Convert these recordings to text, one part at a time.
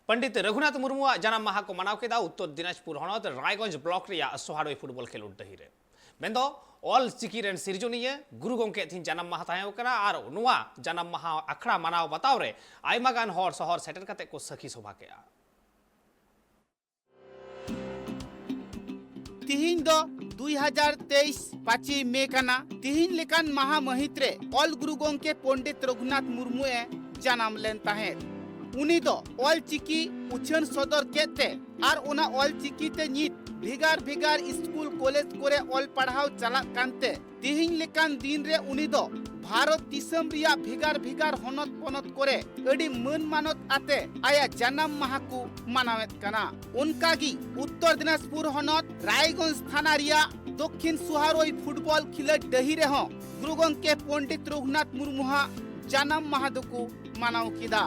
पंडित रघुनाथ मुर्मू जन्म माह को मनाव के उत्तर दिनाजपुर हनत रायगंज ब्लॉक सोहाड़ोई फुटबॉल खेलोड डही रे मेंदो ऑल चिकी रेन सिरजोनिया गुरु गंके थी जन्म माह ताहें ओकरा आर नुआ जन्म माह अखड़ा मनाव बताव रे आयमा गान हर शहर सेटर कते को सखी शोभा के तिहिन दो 2023 5 मे कना तिहिन लेकान महा महित्रे ऑल गुरु गंके पंडित रघुनाथ मुर्मू ए जन्म लेन ताहें उनी दो ऑल चिकी उछन सदर केते आर ओना ऑल चिकी ते नित भिगार भिगार स्कूल कॉलेज कोरे ऑल पढ़ाव चला कांते तिहिन लेकान दिन रे उनी दो भारत दिसम रिया भिगार भिगार हनत पनत कोरे अडी मन मानत आते आया जन्म माह को मनावेत कना उनकागी उत्तर दिनाजपुर हनत रायगंज थाना रिया दक्षिण सोहारोई फुटबॉल खिलट डही रे हो गुरु गंके पंडित रघुनाथ मुर्मू जन्म माह को मनाव किदा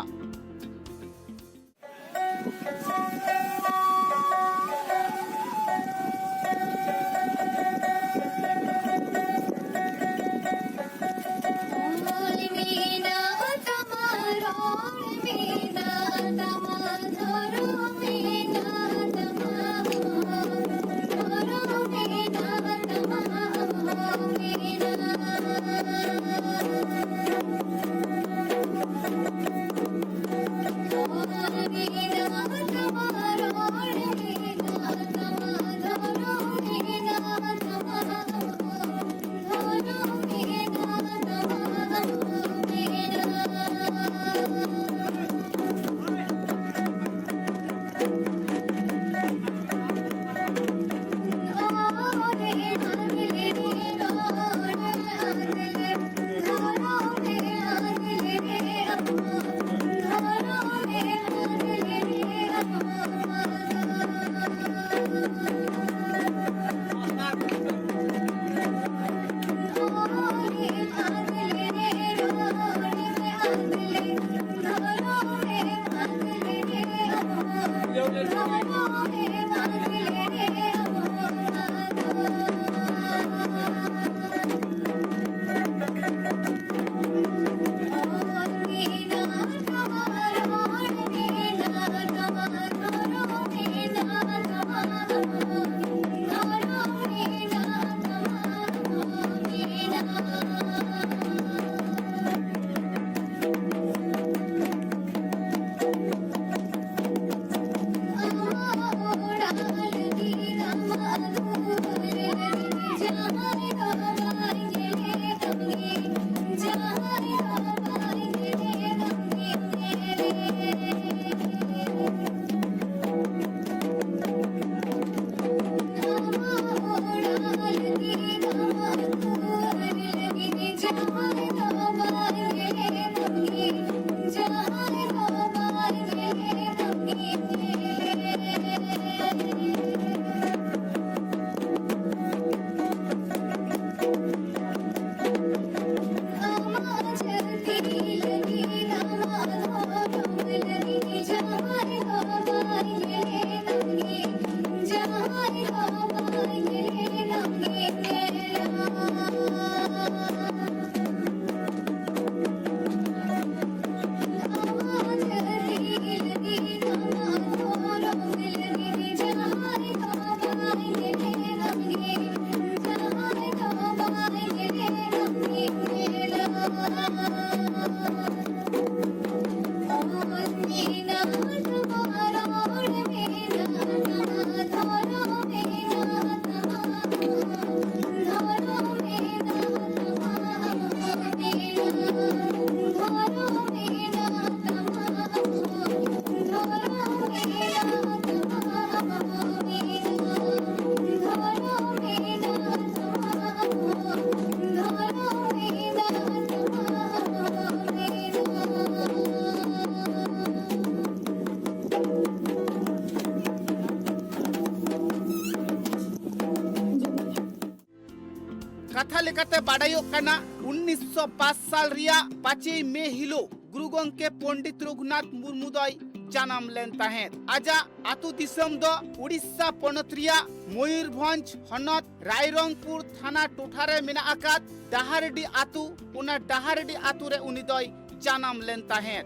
कथा लेकाते बाडायो कना 1905 साल रिया 5 मे हिलो गुरु गंके पंडित रघुनाथ मुर्मू दय जन्म लेन ताहें आजा आतु दिसम दो उड़ीसा पनत रिया मयूरभंज हनत रायरंगपुर थाना टोठारे मेना आकात डाहारडी आतु उना डाहारडी आतु रे उनी दय जन्म लेन ताहें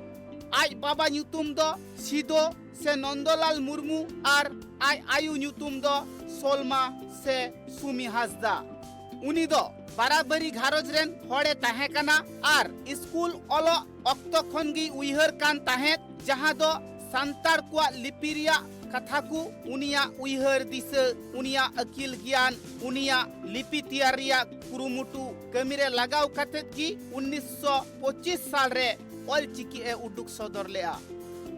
aj baba nyutum do Sido se Nondolal Murmu ar aj ayu nyutum do Solma se Sumi Hasda. Uni do barabari gharoj ren hore tahe kana ar school olo okto khon gi uihar kan tahe jaha do santar kwa lipiria katha ku unia uihar disa unia akil gyan unia lipi tiaria kurumutu kamire lagaw katet gi 1925 साल रे ऑलचिकी ए उडुक सदर लेआ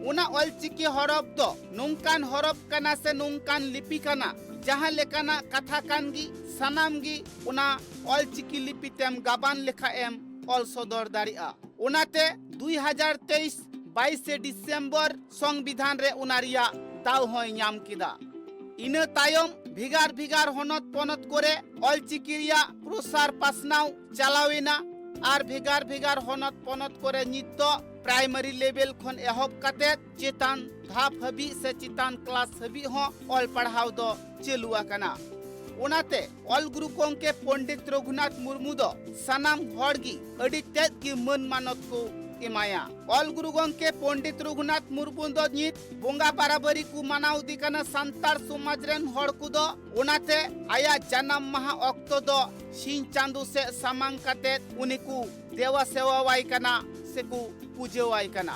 उना ऑलचिकी हरफ दो नोंकान हरफ कना से नोंकान लिपि कना जहां लेकाना कथा कान गी सनाम गी उना ऑलचिकी लिपि तेम गाबान लेखा एम ऑल सदर दारिया उनाते 2023 22 डिसेम्बर संविधान रे उनारिया दाव होय ᱧᱟᱢ किदा इन तायम भिगार भिगार हनत पनत करे ऑलचिकी रिया प्रसार पासनाव चालावेना আর ভেগার ভেগার হনত পনত করে নিত্য প্রাইমারি লেভেল খন এহব কাতে চেতান ধাপ হাবি সে চিতান ক্লাস হাবি হ অল পড়াও দ চেলুয়া কানা ওনাতে অল গুরু কংকে পণ্ডিত রঘুনাথ মুর্মু দ সানাম হড়গি আডি তেত কি মন মানত কো এমায়া অল গুরু গংকে পণ্ডিত রঘুনাথ মুর্মু দ নিত বঙ্গা বারাবারি কু মানাও দিকানা সান্তার সমাজ রেন হড় কু দ ওনাতে আয়া জানাম মাহা অক্ত দ सिंह चांदू से सामांग काते उनिकू देवा सेवा वाई कना सेकू पूजे वाई कना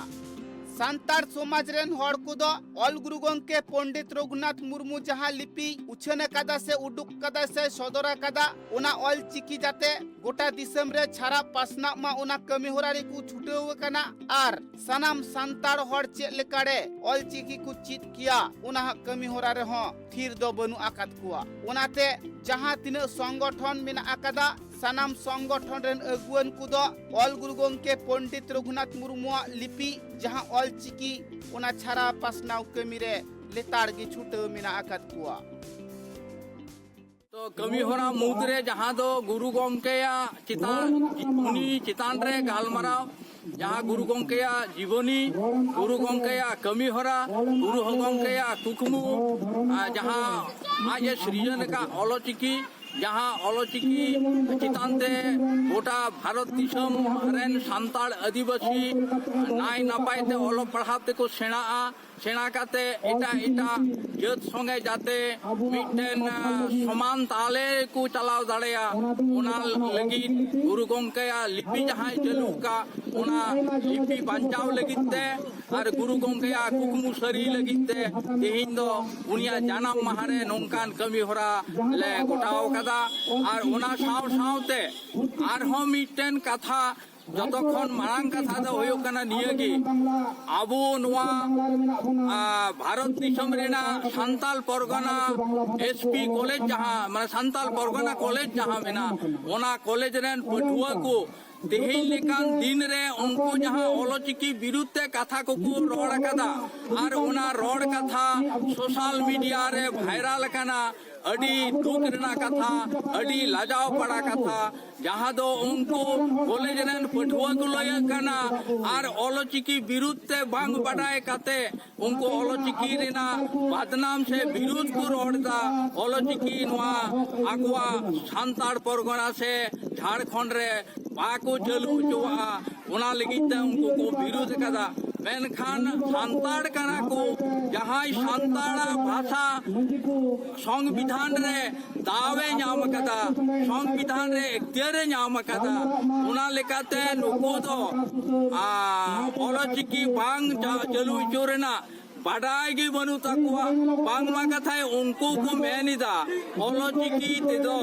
सांतार समाज रेन हड़ को दो ऑल गुरु गंके पंडित रघुनाथ मुर्मू जहां लिपि उछने कदा से उडुक कदा से सदरा कदा उना ऑल चिकी जाते गोटा दिसम रे छारा पासना मा उना कमी होरारी को छुटेव कना आर सनाम सांतार हड़ चे लेकाडे ऑल चिकी को चित किया उना कमी होरारे हो थीर दो बनु आकात कुआ उनाते जहां तिने संगठन मेना आकादा सनाम संगठन रेन अगुवन कुदो ऑल गुरु गंके पंडित रघुनाथ मुर्मू लिपि जहां ऑल चिकी उना छारा पासनाव कमी रे लेतार गी छुटे मेना आकात कुआ तो कमी होरा मुद्रे जहां दो गुरु गंकेया चितान उनी चितान रे गालमाराव जहां गुरु गंकेया जीवनी गुरु गंकेया कमी होरा गुरु गंकेया कुकमु जहां आज सृजन का ऑलचिकी जहां ऑलचिकी चितानते गोटा भारत दिसम रेन सांताल आदिवासी नाय नापायते ऑल पढ़ाते को सेना काते एटा एटा जत संगे जाते मिटन समान ताले को चलाव दाड़ेया उना लगी गुरु गंकेया लिपि जहां चलुका उना लिपि बांचाव लगिते और गुरु गंकेया कुकमु सरी लगिते तेहिन दो उनिया जानम माहारे नोंकान कमी होरा ले गोटाव कदा और उना साव सावते आरहो मिटन कथा যতক্ষণ মারাং কথা দো হইও কানা নিয়েগি আবু নোয়া ভারত দিশম রেনা সান্তাল পরগনা এসপি কলেজ যাহা মানে সান্তাল পরগনা কলেজ যাহা মেনা ওনা কলেজ রেন পঠুয়া কো तेहिन लेकान दिन रे उनको जहां ऑलचिकी विरुद्ध कथा को रोड कदा और उना रोड कथा सोशल मीडिया रे वायरल कना अडी दुख रेना कथा अडी लाजाव पड़ा कथा जहां दो उनको कॉलेज रेन पठुआ को लय कना और ऑलचिकी विरुद्ध बांग बढ़ाए कते उनको ऑलचिकी रेना बदनाम से विरुद्ध को रोडदा ऑलचिकी नवा आगवा सांताड़ परगना से झारखंड रे बाको चलू चुआ उना लगित उनको को विरोध कदा मेनखान सांताड़ कना को जहां सांताड़ा भाषा संविधान रे दावे नाम कदा संविधान रे एक्तियारे नाम कदा उना लेकाते नुको दो ऑलचिकी बांग चलू चोरना बाडागी बनु तकुआ बांगमा कथाय उनको को मेनिदा ऑलचिकी तेदो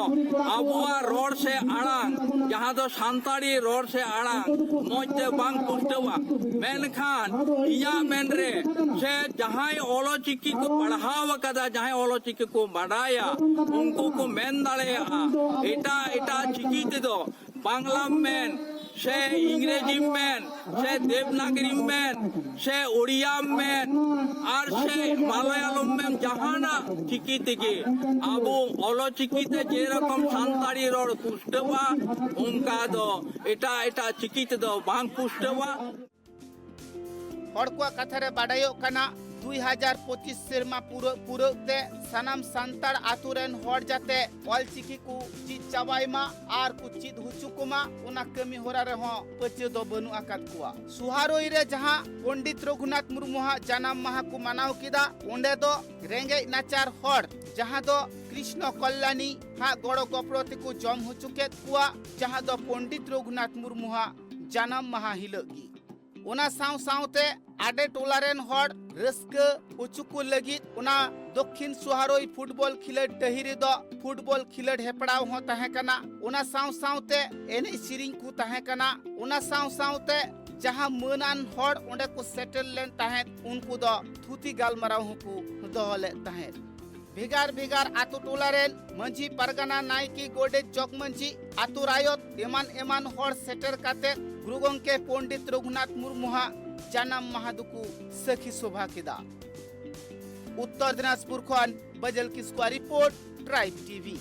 अबुआ रोड से आड़ांग जहां दो सांताड़ी रोड से आड़ांग मोजते बांग पुष्टवा मेनखान इया मेन रे से जहां ऑलचिकी को पढ़ाव कदा जहां ऑलचिकी को बढ़ाया उनको को मेन दाड़ेया एटा एटा चिकी तेदो बांग्ला मेन से इंग्रेजी मेन से देवनागरी मेन से उड़िया मेन और से मालयालम मेन जहाना चिकी तेगे अब ऑलचिकी ते जे रकम सांताड़ी रोड पुष्टवा उनका दो एटा एटा चिकी ते दो बांग पुष्टवा हड़कुआ कथा रे बाडायो कना 2025 सेरमा पुरौते सानाम सांतार आतुरेन हर जाते ऑलचिकी को चीज चाबाइमा आर को चीज हुचुकुमा उना कमी होरा रे हो पचे दो बनु आकात कुआ सुहारोई रे जहां पंडित रघुनाथ मुर्मू जन्म माह को मनाव किदा ओंडे दो रेंगे नाचार हर जहां दो कृष्ण कल्याणी हा गड़ो गपड़ोती को जम हुचुकेत कुआ जहां दो पंडित रघुनाथ मुर्मू जन्म माह हिलगी उना साव सावते आडे टोलारेन हर रस्का उचुकु लगी उना दक्षिण सुहारोई फुटबॉल खिलड डहिरे दो फुटबॉल खिलड हेपड़ाव हो ताहे कना उना साव सावते एने सिरिंग को ताहे कना उना साव सावते जहां मनान हर ओंडे को सेटल लेन ताहे उनको दो थुती गालमराव को दोले ताहे भेगार भेगार आतु टोलारेन मंजी परगना नायकी गोडे जग मंजी आतु रायत एमान एमान हर सेटर काते गुरु गंके पंडित रघुनाथ मुर्मू जन्म महादुकु सखी शोभा किदा उत्तर दिनाजपुर खन बजल किस्कुआ रिपोर्ट ट्राइब टीवी।